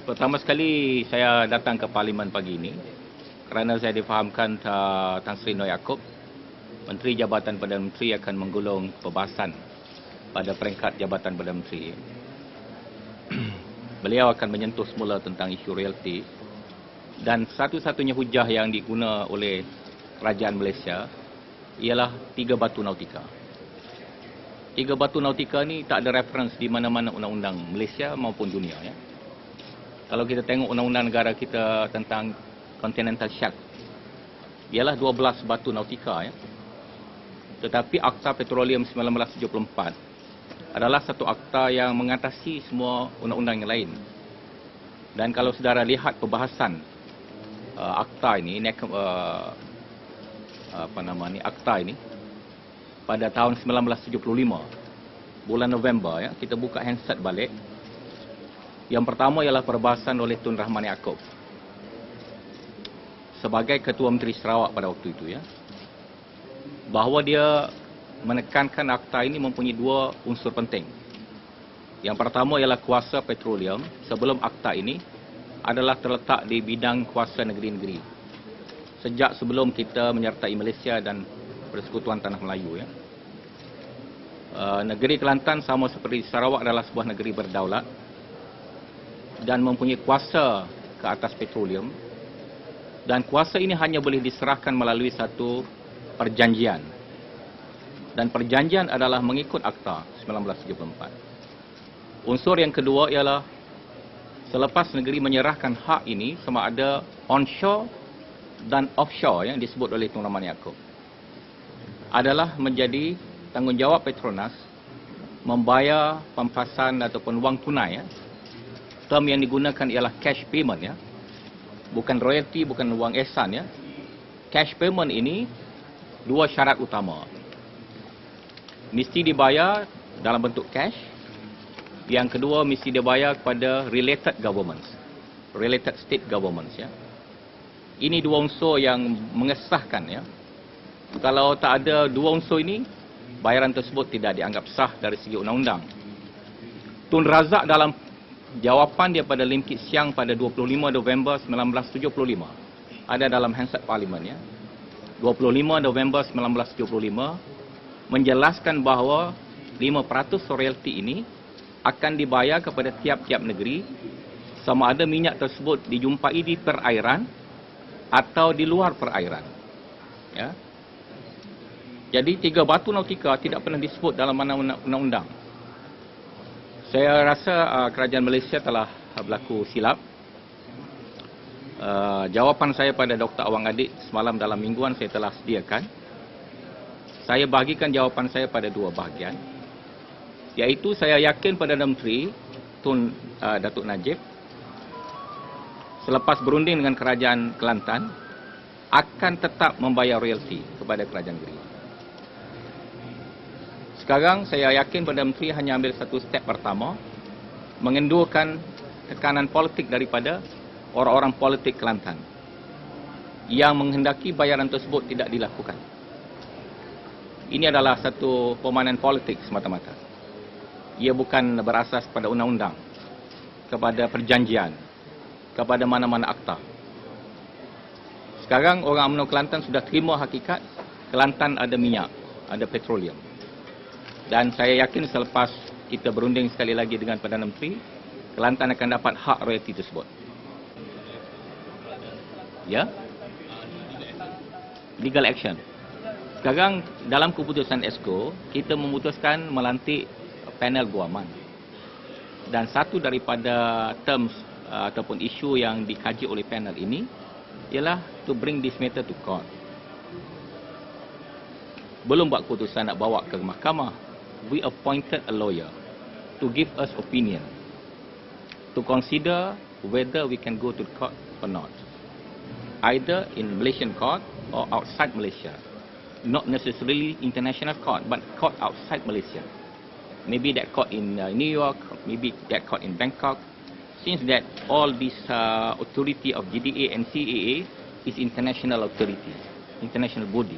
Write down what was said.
Pertama sekali saya datang ke Parlimen pagi ini kerana saya difahamkan Tan Sri Noor Yaakob, Menteri Jabatan Perdana Menteri akan menggulung perbahasan pada peringkat Jabatan Perdana Menteri. Beliau akan menyentuh semula tentang isu royalty dan satu-satunya hujah yang diguna oleh kerajaan Malaysia ialah 3 batu nautika. 3 batu nautika ni tak ada reference di mana-mana undang-undang Malaysia maupun dunia, ya. Kalau kita tengok undang-undang negara kita tentang Continental Shelf, ialah 12 batu nautika, ya. Tetapi Akta Petroleum 1974 adalah satu akta yang mengatasi semua undang-undang yang lain. Dan kalau saudara lihat perbahasan akta ini, akta ini pada tahun 1975, bulan November, ya, kita buka handset balik. Yang pertama ialah perbahasan oleh Tun Rahman Yaakob sebagai Ketua Menteri Sarawak pada waktu itu, ya, bahawa dia menekankan akta ini mempunyai 2 unsur penting. Yang pertama ialah kuasa petroleum sebelum akta ini adalah terletak di bidang kuasa negeri-negeri sejak sebelum kita menyertai Malaysia dan Persekutuan Tanah Melayu, ya. Negeri Kelantan sama seperti Sarawak adalah sebuah negeri berdaulat dan mempunyai kuasa ke atas petroleum, dan kuasa ini hanya boleh diserahkan melalui satu perjanjian, dan perjanjian adalah mengikut Akta 1974. Unsur yang kedua ialah selepas negeri menyerahkan hak ini sama ada onshore dan offshore yang disebut oleh Tun Rahman Yaakob adalah menjadi tanggungjawab Petronas membayar pampasan ataupun wang tunai, ya. Term yang digunakan ialah cash payment, ya. Bukan royalty, bukan wang ehsan, ya. Cash payment ini 2 syarat utama. Mesti dibayar dalam bentuk cash. Yang kedua, mesti dibayar kepada related governments, related state governments, ya. Ini 2 unsur yang mengesahkan, ya. Kalau tak ada 2 unsur ini, bayaran tersebut tidak dianggap sah dari segi undang-undang. Tun Razak dalam jawapan dia pada Lim Kit Siang pada 25 November 1975 ada dalam handset Parlimen, ya. 25 November 1975 menjelaskan bahawa 5% royalty ini akan dibayar kepada tiap-tiap negeri sama ada minyak tersebut dijumpai di perairan atau di luar perairan, ya. Jadi 3 batu nautika tidak pernah disebut dalam mana undang-undang. Saya rasa kerajaan Malaysia telah berlaku silap. Jawapan saya pada Dr. Awang Adik semalam dalam mingguan saya telah sediakan. Saya bahagikan jawapan saya pada 2 bahagian. Iaitu saya yakin Perdana Menteri Tun Datuk Najib selepas berunding dengan kerajaan Kelantan akan tetap membayar royalty kepada kerajaan negeri. Sekarang saya yakin Perdana Menteri hanya ambil satu step pertama, mengendurkan tekanan politik daripada orang-orang politik Kelantan yang menghendaki bayaran tersebut tidak dilakukan. Ini adalah satu permainan politik semata-mata. Ia bukan berasas pada undang-undang, kepada perjanjian, kepada mana-mana akta. Sekarang orang UMNO Kelantan sudah terima hakikat Kelantan ada minyak, ada petroleum. Dan saya yakin selepas kita berunding sekali lagi dengan Perdana Menteri, Kelantan akan dapat hak royalty tersebut. Ya? Legal action. Sekarang dalam keputusan ESCO, kita memutuskan melantik panel guaman. Dan satu daripada terms ataupun isu yang dikaji oleh panel ini ialah to bring this matter to court. Belum buat keputusan nak bawa ke mahkamah, we appointed a lawyer to give us opinion, to consider whether we can go to court or not, either in Malaysian court or outside Malaysia. Not necessarily international court, but court outside Malaysia. Maybe that court in New York, maybe that court in Bangkok. Since that all this authority of GDA and CAA is international authority, international body.